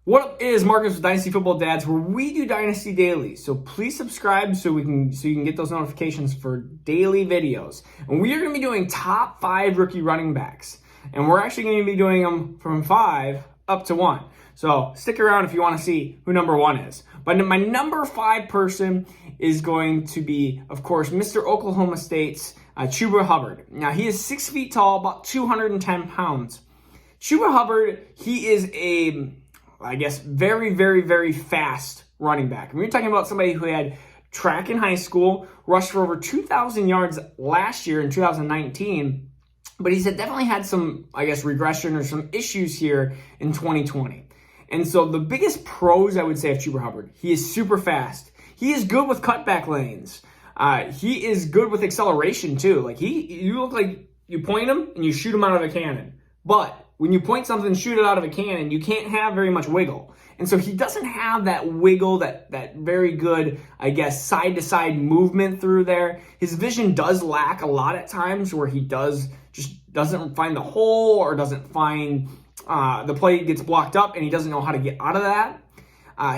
What up, is Marcus with Dynasty Football Dads, where we do Dynasty daily. So please subscribe so you can get those notifications for daily videos. And we are going to be doing top 5 rookie running backs. And we're actually going to be doing them from 5 up to 1. So stick around if you want to see who number 1 is. But my number 5 person is going to be, of course, Mr. Oklahoma State's Chuba Hubbard. Now, he is 6 feet tall, about 210 pounds. Chuba Hubbard, he is I guess, very, very, very fast running back. And we're talking about somebody who had track in high school, rushed for over 2,000 yards last year in 2019, but he's definitely had some, I guess, regression or some issues here in 2020. And so the biggest pros I would say of Chuba Hubbard, he is super fast. He is good with cutback lanes. He is good with acceleration too. Like you look like you point him and you shoot him out of a cannon. But when you point something and shoot it out of a cannon, you can't have very much wiggle. And so he doesn't have that wiggle, that very good, I guess, side-to-side movement through there. His vision does lack a lot at times where he just doesn't find the hole or doesn't find the play gets blocked up and he doesn't know how to get out of that.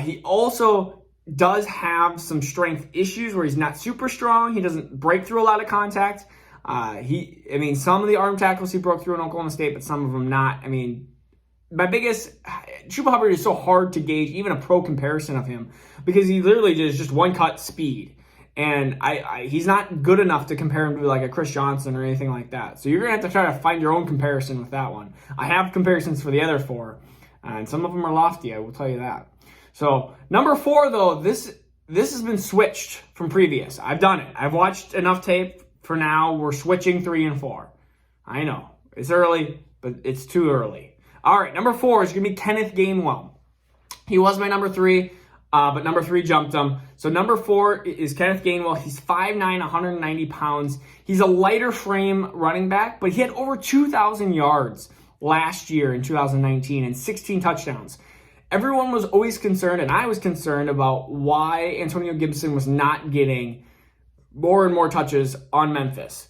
He also does have some strength issues where he's not super strong. He doesn't break through a lot of contact. Some of the arm tackles he broke through in Oklahoma State, but some of them not. Chuba Hubbard is so hard to gauge, even a pro comparison of him, because he literally is just one cut speed. And he's not good enough to compare him to like a Chris Johnson or anything like that. So you're going to have to try to find your own comparison with that one. I have comparisons for the other 4, and some of them are lofty, I will tell you that. So number 4, though, this has been switched from previous. I've done it. I've watched enough tape. For now, we're switching 3 and 4. I know, it's early, but it's too early. All right, number 4 is going to be Kenneth Gainwell. He was my number 3, but number 3 jumped him. So number 4 is Kenneth Gainwell. He's 5'9", 190 pounds. He's a lighter frame running back, but he had over 2,000 yards last year in 2019 and 16 touchdowns. Everyone was always concerned, and I was concerned about why Antonio Gibson was not getting more and more touches on Memphis.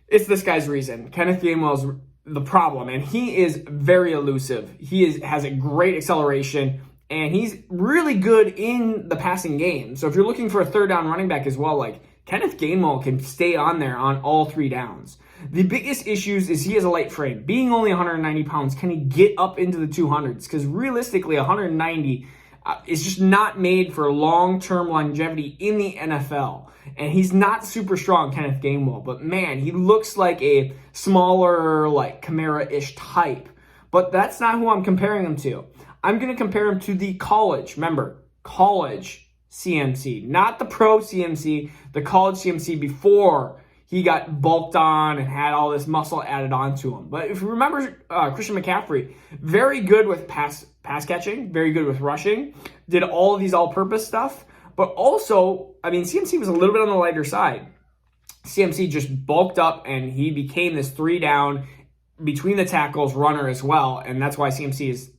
It's this guy's reason. Kenneth Gainwell's the problem, and he is very elusive. He has a great acceleration, and he's really good in the passing game. So if you're looking for a third down running back as well, like Kenneth Gainwell can stay on there on all 3 downs. The biggest issues is he has a light frame. Being only 190 pounds, can he get up into the 200s? Because realistically, 190 is just not made for long-term longevity in the NFL. And he's not super strong, Kenneth Gainwell, but man, he looks like a smaller, like Kamara-ish type. But that's not who I'm comparing him to. I'm going to compare him to the college, remember, college CMC, not the pro CMC, the college CMC before he got bulked on and had all this muscle added onto him. But if you remember Christian McCaffrey, very good with pass catching, very good with rushing, did all of these all-purpose stuff. But also, CMC was a little bit on the lighter side. CMC just bulked up and he became this 3 down between the tackles runner as well. And that's why CMC is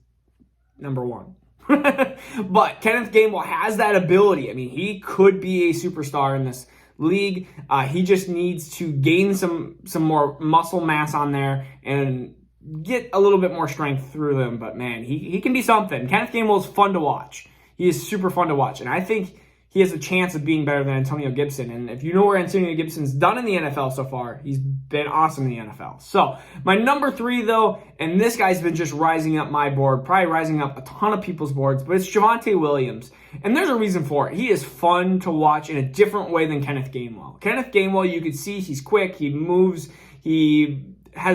number 1. But Kenneth Gainwell has that ability. He could be a superstar in this league. He just needs to gain some more muscle mass on there and get a little bit more strength through them. But man, he can be something. Kenneth Gainwell is fun to watch. He is super fun to watch. And I think he has a chance of being better than Antonio Gibson. And if you know where Antonio Gibson's done in the NFL so far, he's been awesome in the NFL. So my number 3, though, and this guy's been just rising up my board, probably rising up a ton of people's boards, but it's Javonte Williams. And there's a reason for it. He is fun to watch in a different way than Kenneth Gainwell. Kenneth Gainwell, you can see he's quick, he moves, he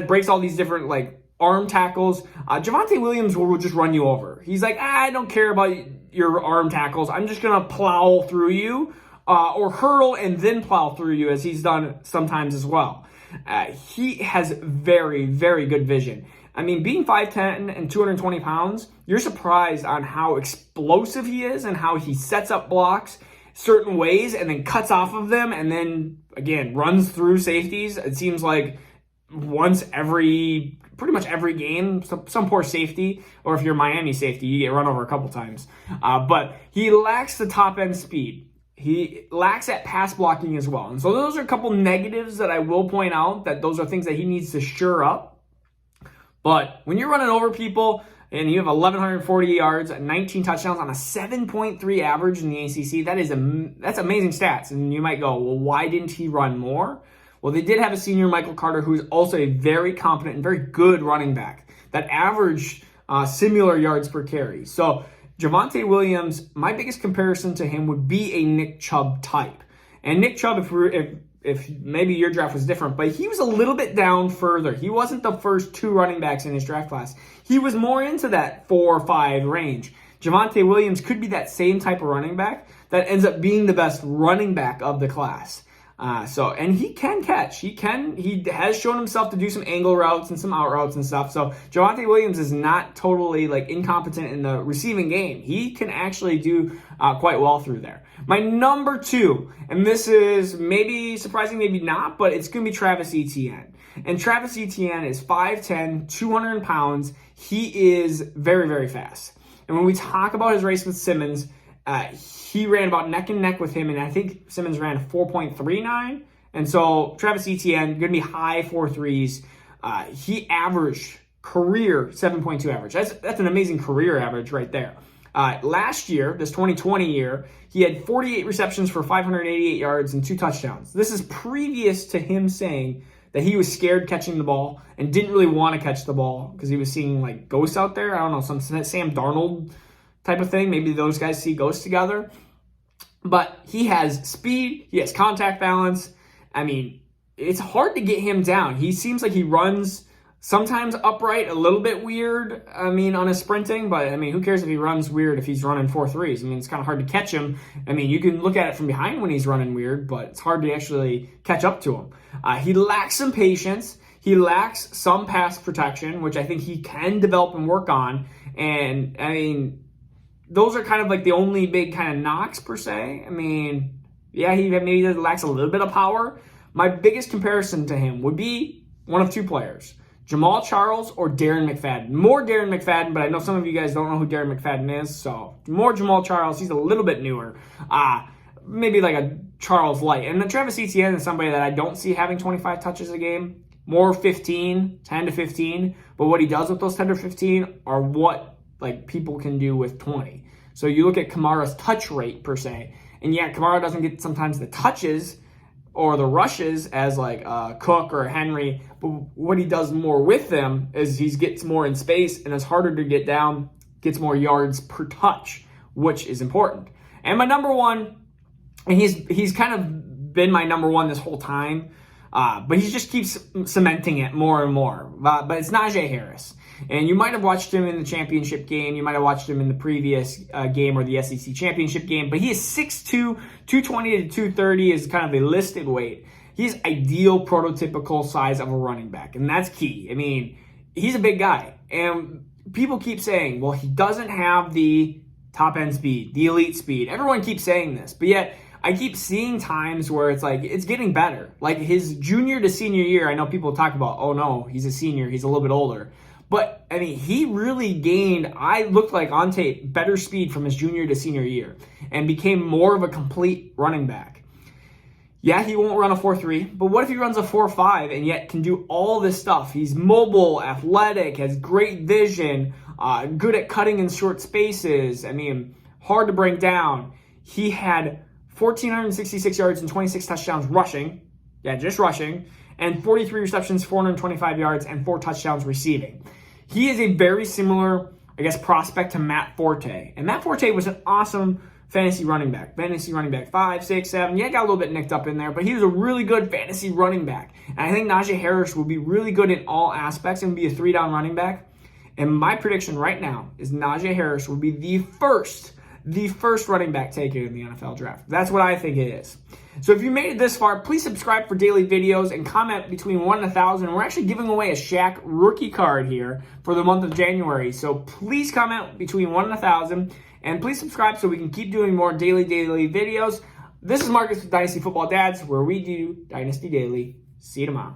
breaks all these different arm tackles. Javonte Williams will just run you over. He's like, I don't care about your arm tackles. I'm just going to plow through you or hurl and then plow through you, as he's done sometimes as well. He has very, very good vision. Being 5'10" and 220 pounds, you're surprised on how explosive he is and how he sets up blocks certain ways and then cuts off of them and then, again, runs through safeties. It seems like pretty much every game, some poor safety, or if you're Miami safety, you get run over a couple times. But he lacks the top end speed. He lacks that pass blocking as well. And so those are a couple negatives that I will point out, that those are things that he needs to shore up. But when you're running over people, and you have 1,140 yards, 19 touchdowns on a 7.3 average in the ACC. That's amazing stats. And you might go, well, why didn't he run more? Well, they did have a senior, Michael Carter, who's also a very competent and very good running back that averaged similar yards per carry. So Javonte Williams, my biggest comparison to him would be a Nick Chubb type. And Nick Chubb, if maybe your draft was different, but he was a little bit down further. He wasn't the first 2 running backs in his draft class. He was more into that 4 or 5 range. Javonte Williams could be that same type of running back that ends up being the best running back of the class. And he can catch. He has shown himself to do some angle routes and some out routes and stuff. So Javonte Williams is not totally incompetent in the receiving game. He can actually do quite well through there. My number 2, and this is maybe surprising, maybe not, but it's going to be Travis Etienne. And Travis Etienne is 5'10", 200 pounds. He is very, very fast. And when we talk about his race with Simmons, he ran about neck and neck with him, and I think Simmons ran 4.39. And so Travis Etienne, going to be high 4.3s. He averaged career 7.2 average. That's an amazing career average right there. Last year, this 2020 year, he had 48 receptions for 588 yards and 2 touchdowns. This is previous to him saying that he was scared catching the ball and didn't really want to catch the ball because he was seeing ghosts out there. I don't know, some Sam Darnold type of thing. Maybe those guys see ghosts together. But he has speed. He has contact balance. I mean, it's hard to get him down. He seems like he runs sometimes upright, a little bit weird, on his sprinting. But, who cares if he runs weird if he's running 4.3s? It's kind of hard to catch him. You can look at it from behind when he's running weird, but it's hard to actually catch up to him. He lacks some patience. He lacks some pass protection, which I think he can develop and work on. And, those are kind of the only big kind of knocks per se. He maybe lacks a little bit of power. My biggest comparison to him would be one of 2 players, Jamal Charles or Darren McFadden. More Darren McFadden, but I know some of you guys don't know who Darren McFadden is, so more Jamal Charles. He's a little bit newer. Maybe a Charles light. And then Travis Etienne is somebody that I don't see having 25 touches a game. More 10 to 15. But what he does with those 10 to 15 are what people can do with 20. So you look at Kamara's touch rate per se, and Kamara doesn't get sometimes the touches or the rushes as Cook or Henry, but what he does more with them is he gets more in space and it's harder to get down, gets more yards per touch, which is important. And my number 1, and he's kind of been my number 1 this whole time, but he just keeps cementing it more and more. But it's Najee Harris. And you might have watched him in the championship game. You might have watched him in the previous game or the SEC championship game. But he is 6'2", 220 to 230 is kind of a listed weight. He's ideal prototypical size of a running back. And that's key. He's a big guy. And people keep saying, well, he doesn't have the top-end speed, the elite speed. Everyone keeps saying this. But yet, I keep seeing times where it's getting better. His junior to senior year, I know people talk about, oh, no, he's a senior. He's a little bit older. But, he really gained, I looked like on tape, better speed from his junior to senior year and became more of a complete running back. Yeah, he won't run a 4.3, but what if he runs a 4.5 and yet can do all this stuff? He's mobile, athletic, has great vision, good at cutting in short spaces. Hard to bring down. He had 1,466 yards and 26 touchdowns rushing. Yeah, just rushing. And 43 receptions, 425 yards, and 4 touchdowns receiving. He is a very similar, prospect to Matt Forte. And Matt Forte was an awesome fantasy running back. 5, 6, 7. Yeah, got a little bit nicked up in there, but he was a really good fantasy running back. And I think Najee Harris will be really good in all aspects and be a 3-down running back. And my prediction right now is Najee Harris will be the first running back taken in the NFL draft. That's what I think it is. So if you made it this far, please subscribe for daily videos and comment between 1 and 1,000. We're actually giving away a Shaq rookie card here for the month of January. So please comment between 1 and 1,000. And please subscribe so we can keep doing more daily videos. This is Marcus with Dynasty Football Dads, where we do Dynasty Daily. See you tomorrow.